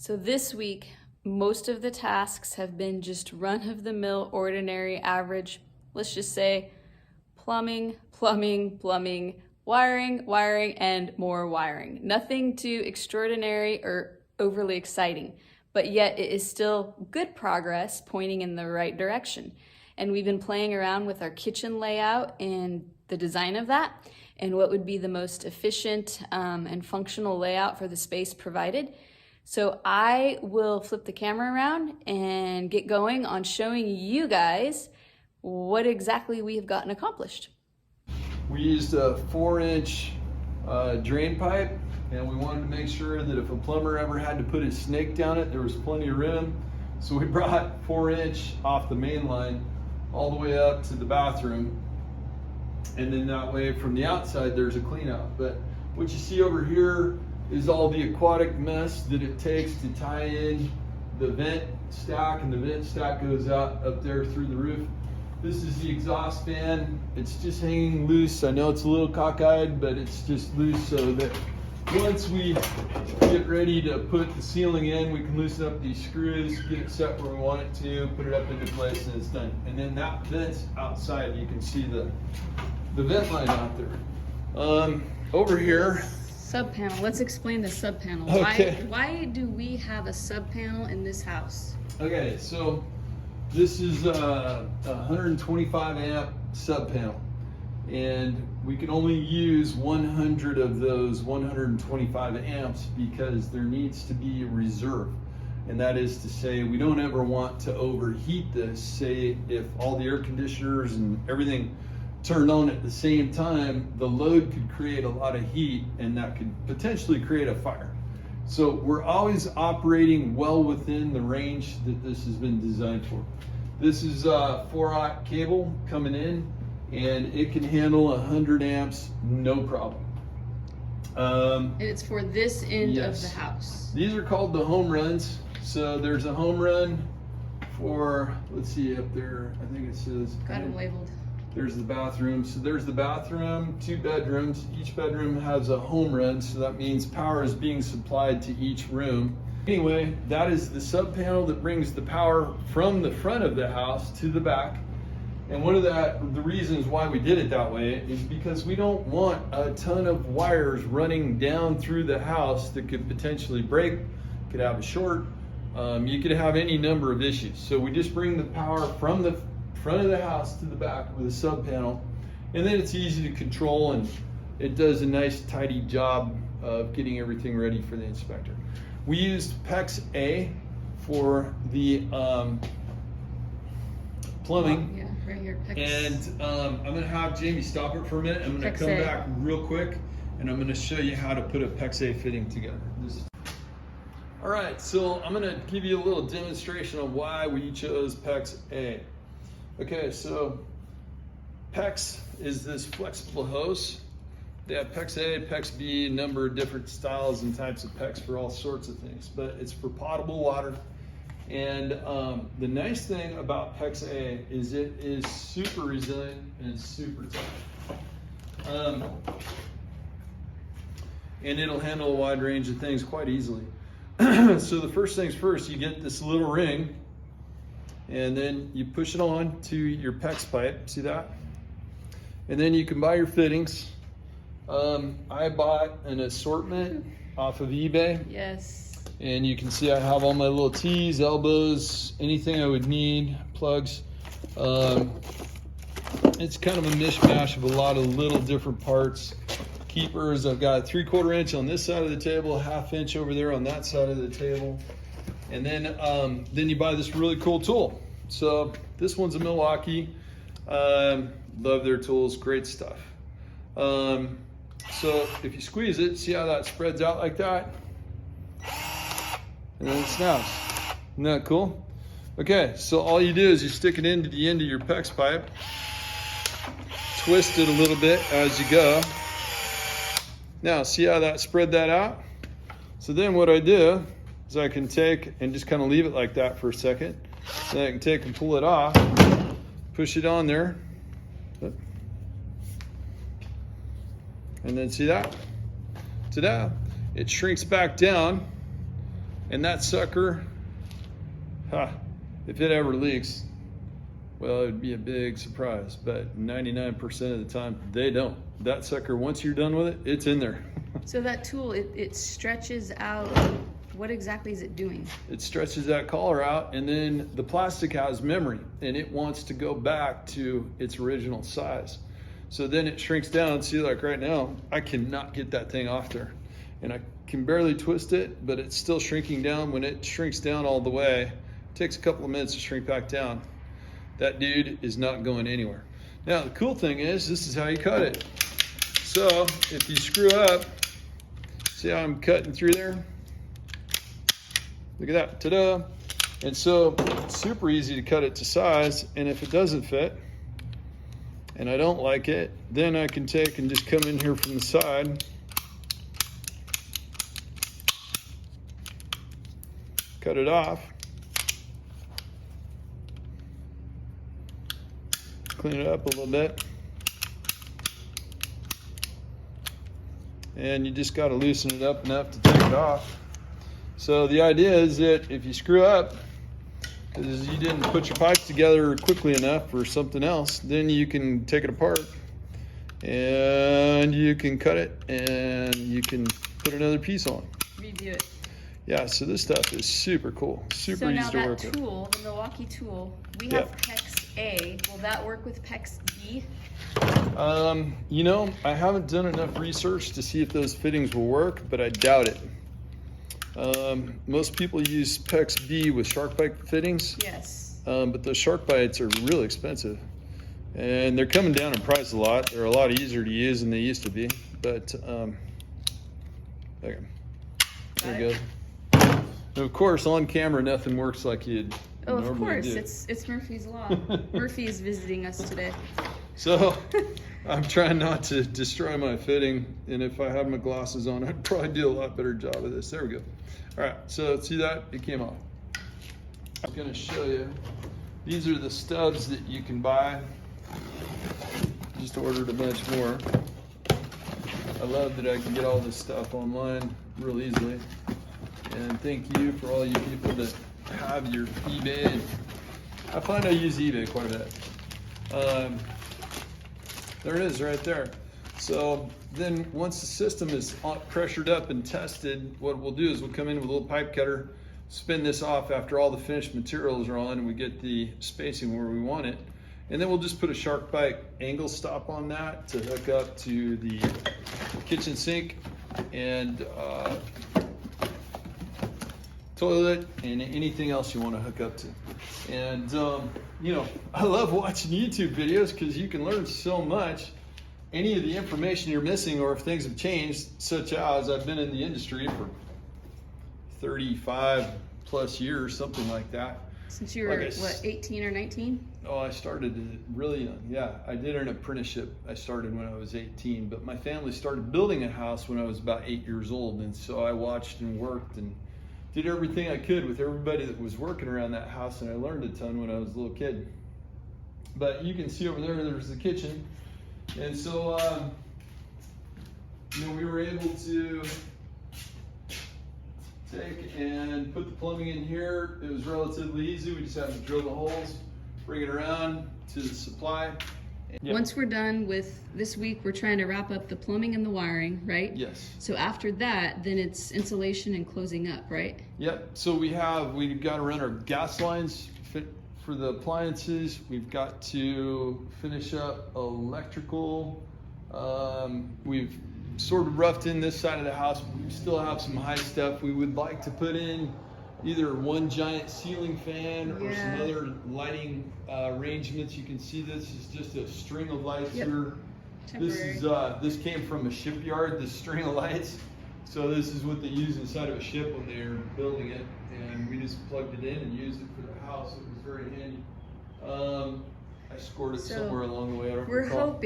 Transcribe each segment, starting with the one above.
So this week, most of the tasks have been just run-of-the-mill, ordinary, average, let's just say plumbing, wiring, and more wiring. Nothing too extraordinary or overly exciting, but yet it is still good progress pointing in the right direction. And we've been playing around with our kitchen layout and the design of that, and what would be the most efficient and functional layout for the space provided. So I will flip the camera around and get going on showing you guys what exactly we have gotten accomplished. We used a 4-inch drain pipe, and we wanted to make sure that if a plumber ever had to put his snake down it, there was plenty of room. So we brought 4-inch off the main line all the way up to the bathroom, and then that way from the outside there's a clean out. But what you see over here is all the aquatic mess that it takes to tie in the vent stack, and the vent stack goes out up there through the roof. This is the exhaust fan. It's just hanging loose. I know it's a little cockeyed, but it's just loose so that once we get ready to put the ceiling in, we can loosen up these screws, get it set where we want it to, put it up into place, and it's done. And then that vent's outside. You can see the vent line out there. Over here, Sub panel. Let's explain the sub panel. Okay. Why do we have a sub panel in this house? Okay, so this is a 125 amp sub panel, and we can only use 100 of those 125 amps because there needs to be a reserve. And that is to say, we don't ever want to overheat this. Say if all the air conditioners and everything turned on at the same time, the load could create a lot of heat, and that could potentially create a fire. So we're always operating well within the range that this has been designed for. This is a 4-aught cable coming in, and it can handle 100 amps, no problem. And it's for this end yes. of the house. These are called the home runs. So there's a home run for, let's see up there, I think it says. Got them labeled. There's the bathroom. So there's the bathroom, 2 bedrooms. Each bedroom has a home run, so that means power is being supplied to each room. Anyway, that is the sub panel that brings the power from the front of the house to the back. And one of the reasons why we did it that way is because we don't want a ton of wires running down through the house that could potentially break, could have a short, you could have any number of issues. So we just bring the power from the front of the house to the back with a sub panel, and then it's easy to control, and it does a nice tidy job of getting everything ready for the inspector. We used PEX A for the plumbing. Yeah, right here. PEX. And I'm going to have Jamie stop it for a minute. I'm going to come back real quick, and I'm going to show you how to put a PEX A fitting together. All right, so I'm going to give you a little demonstration of why we chose PEX A. Okay, so PEX is this flexible hose. They have PEX A, PEX B, a number of different styles and types of PEX for all sorts of things, but it's for potable water. And the nice thing about PEX A is it is super resilient and super tough. And it'll handle a wide range of things quite easily. So the first things first, you get this little ring, and then you push it on to your PEX pipe, see that? And then you can buy your fittings. I bought an assortment off of eBay. Yes. And you can see I have all my little T's, elbows, anything I would need, plugs. It's kind of a mishmash of a lot of little different parts. Keepers, I've got 3/4 inch on this side of the table, 1/2 inch over there on that side of the table. And then you buy this really cool tool. So this one's a Milwaukee. Love their tools, great stuff. So if you squeeze it, see how that spreads out like that? And then it snaps. Isn't that cool? Okay, so all you do is you stick it into the end of your PEX pipe, twist it a little bit as you go. Now, see how that spread that out? So then what I do is I can take and just kind of leave it like that for a second. Then I can take and pull it off, push it on there. And then see that? Ta-da! It shrinks back down And that sucker, if it ever leaks, well, it'd be a big surprise, but 99% of the time they don't. That sucker, once you're done with it, it's in there. So that tool, it stretches out. What exactly is it doing? It stretches that collar out, and then the plastic has memory, and it wants to go back to its original size. So then it shrinks down. See, like right now, I cannot get that thing off there. And I can barely twist it, but it's still shrinking down. When it shrinks down all the way, it takes a couple of minutes to shrink back down. That dude is not going anywhere. Now, the cool thing is, this is how you cut it. So if you screw up, see how I'm cutting through there? Look at that, ta-da. And so it's super easy to cut it to size, and if it doesn't fit, and I don't like it, then I can take and just come in here from the side, cut it off, clean it up a little bit, and you just got to loosen it up enough to take it off. So the idea is that if you screw up, because you didn't put your pipes together quickly enough or something else, then you can take it apart and you can cut it and you can put another piece on. Redo it. Yeah, so this stuff is super cool, super easy to work with. So now that tool, the Milwaukee tool, we have PEX A. Will that work with PEX B? You know, I haven't done enough research to see if those fittings will work, but I doubt it. Most people use PEX B with shark bite fittings. Yes. But those shark bites are really expensive. And they're coming down in price a lot. They're a lot easier to use than they used to be. But, there you go. And of course, on camera, nothing works like you'd normally do. Of course, it's Murphy's Law. Murphy is visiting us today. So, I'm trying not to destroy my fitting, and if I had my glasses on, I'd probably do a lot better job of this. There we go. All right, so see that? It came off. I'm gonna show you. These are the stubs that you can buy. Just ordered a bunch more. I love that I can get all this stuff online real easily. And thank you for all you people that have your eBay. I find I use eBay quite a bit. There it is right there. So then once the system is pressured up and tested, what we'll do is we'll come in with a little pipe cutter, spin this off after all the finished materials are on and we get the spacing where we want it. And then we'll just put a shark bite angle stop on that to hook up to the kitchen sink and toilet and anything else you want to hook up to. And you know, I love watching YouTube videos because you can learn so much. Any of the information you're missing or if things have changed, such as I've been in the industry for 35 plus years, something like that. Since you were, what, 18 or 19? Oh, I started really young. Yeah, I did an apprenticeship. I started when I was 18, but my family started building a house when I was about 8 years old. And so I watched and worked and did everything I could with everybody that was working around that house, and I learned a ton when I was a little kid. But you can see over there, there's the kitchen. And so, you know, we were able to take and put the plumbing in here. It was relatively easy. We just had to drill the holes, bring it around to the supply. Yep. Once we're done with this week, we're trying to wrap up the plumbing and the wiring, right? Yes. So after that, then it's insulation and closing up, right? Yep. So we've got to run our gas lines for the appliances. We've got to finish up electrical. We've sort of roughed in this side of the house. We still have some high stuff. We would like to put in either one giant ceiling fan or some other lighting arrangements. You can see this is just a string of lights here. Temporary. This came from a shipyard, this string of lights. So this is what they use inside of a ship when they're building it. And we just plugged it in and used it for the house. It was very handy. I scored it somewhere along the way. I don't recall.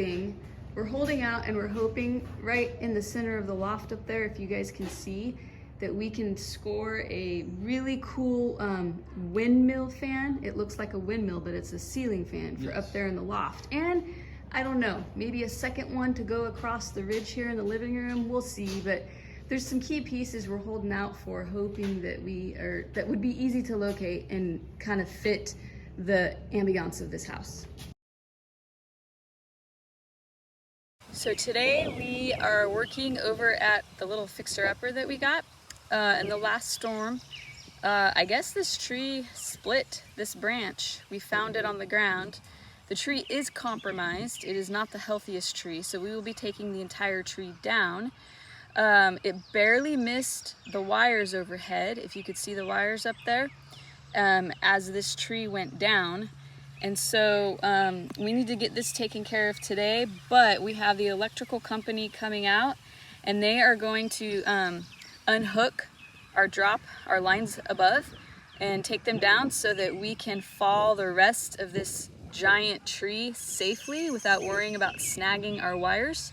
We're holding out and we're hoping right in the center of the loft up there, if you guys can see, that we can score a really cool windmill fan. It looks like a windmill, but it's a ceiling fan for up there in the loft. And I don't know, maybe a second one to go across the ridge here in the living room. We'll see, but There's some key pieces we're holding out for, hoping that that would be easy to locate and kind of fit the ambiance of this house. So today we are working over at the little fixer-upper that we got in the last storm. I guess this tree split this branch. We found it on the ground. The tree is compromised. It is not the healthiest tree, so we will be taking the entire tree down. It barely missed the wires overhead, if you could see the wires up there, as this tree went down. And so we need to get this taken care of today, but we have the electrical company coming out, and they are going to unhook our lines above and take them down so that we can fall the rest of this giant tree safely without worrying about snagging our wires.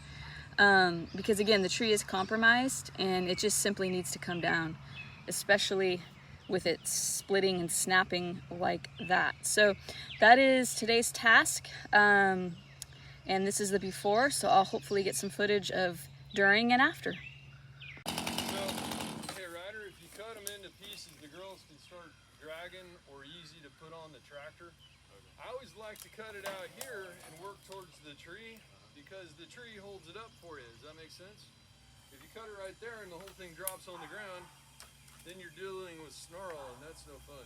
Because again, the tree is compromised and it just simply needs to come down, especially with it splitting and snapping like that. So that is today's task, and this is the before, so I'll hopefully get some footage of during and after. So, hey Ryder, if you cut them into pieces, the girls can start dragging or easy to put on the tractor. I always like to cut it out here and work towards the tree, because the tree holds it up for you. Does that make sense? If you cut it right there and the whole thing drops on the ground, then you're dealing with snarl, and that's no fun.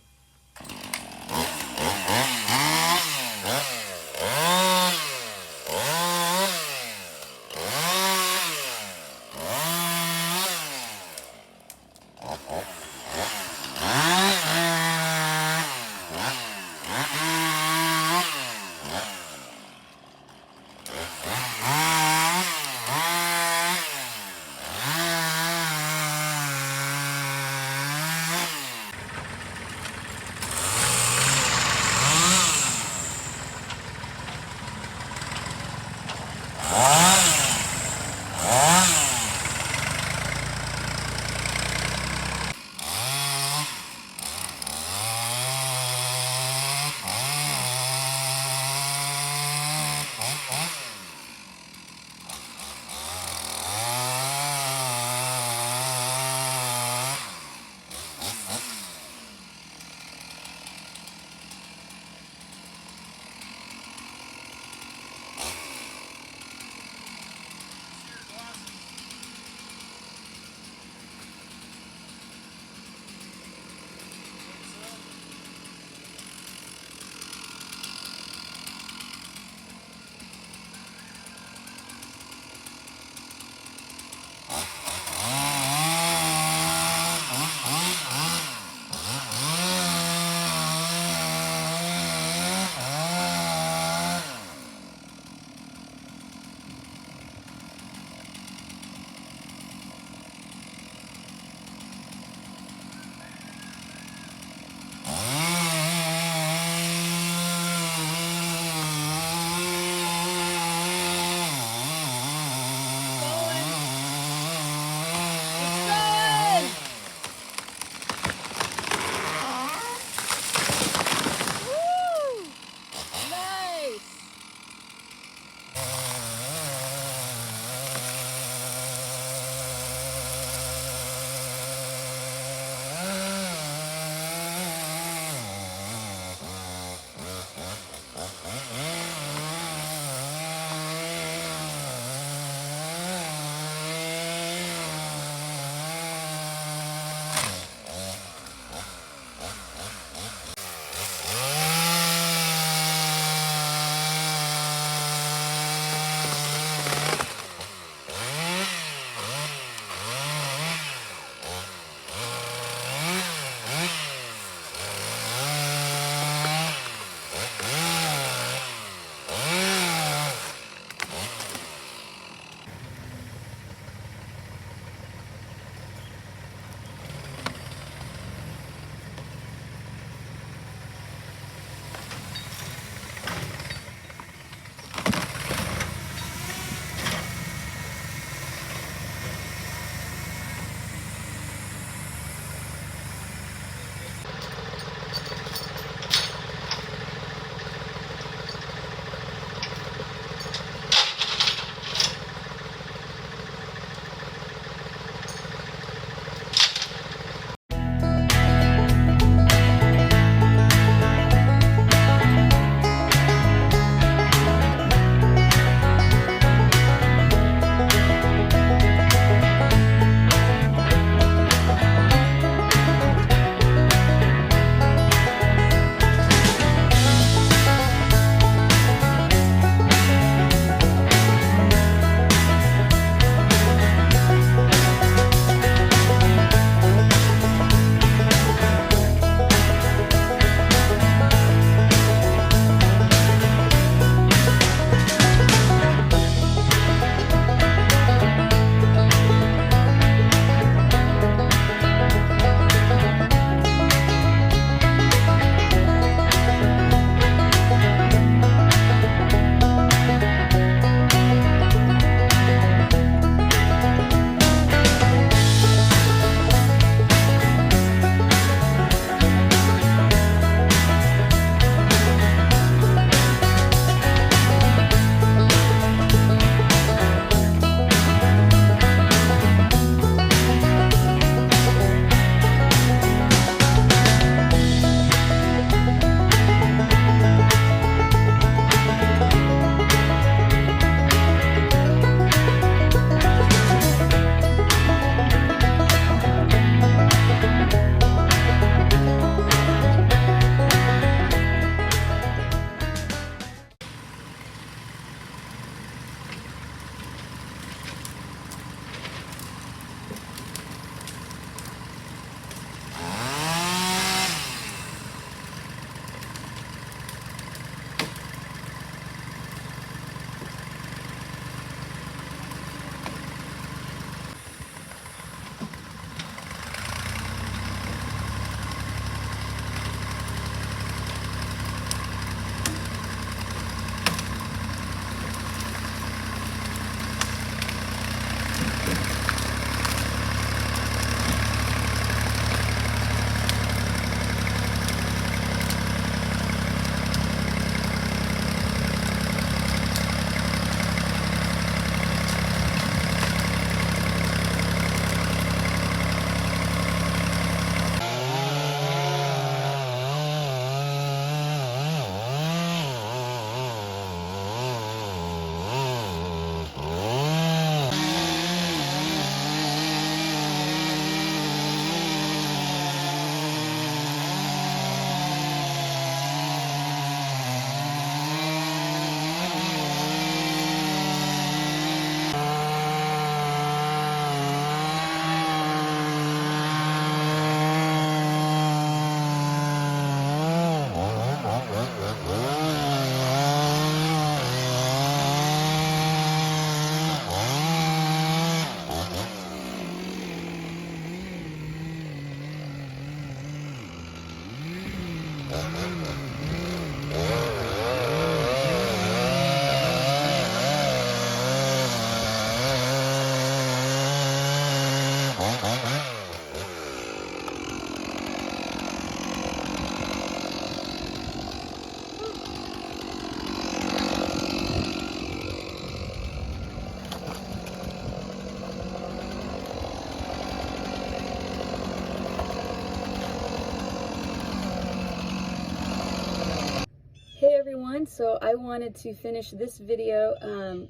Hey everyone, so I wanted to finish this video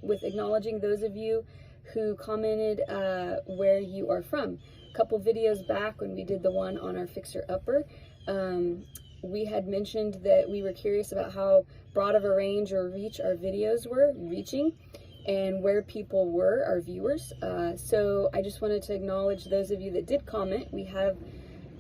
with acknowledging those of you who commented where you are from. A couple videos back when we did the one on our fixer-upper, we had mentioned that we were curious about how broad of a range or reach our videos were reaching and where people were, our viewers. So I just wanted to acknowledge those of you that did comment. We have,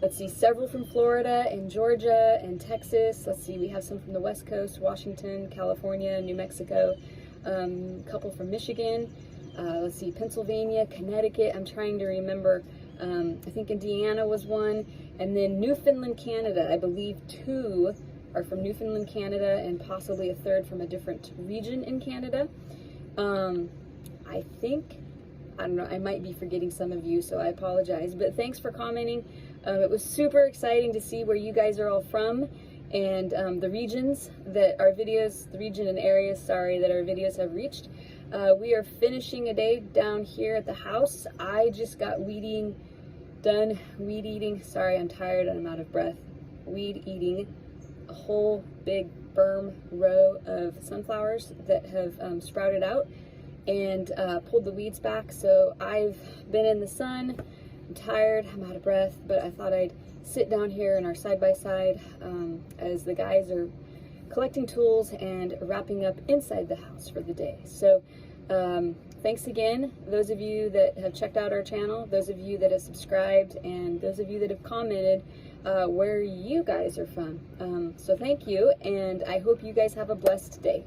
let's see, several from Florida and Georgia and Texas. Let's see, we have some from the West Coast, Washington, California, New Mexico, a couple from Michigan, let's see, Pennsylvania, Connecticut. I'm trying to remember, I think Indiana was one, and then Newfoundland, Canada. I believe 2 are from Newfoundland, Canada, and possibly a 3rd from a different region in Canada. I think, I don't know, I might be forgetting some of you, so I apologize, but thanks for commenting. It was super exciting to see where you guys are all from and the regions that our videos, the region and areas, sorry, that our videos have reached. We are finishing a day down here at the house. I just got weed eating, sorry, I'm tired and I'm out of breath, weed eating a whole big firm row of sunflowers that have sprouted out and pulled the weeds back. So I've been in the sun. I'm tired, I'm out of breath, but I thought I'd sit down here in our side-by-side as the guys are collecting tools and wrapping up inside the house for the day. So thanks again, those of you that have checked out our channel, those of you that have subscribed, and those of you that have commented where you guys are from. So thank you, and I hope you guys have a blessed day.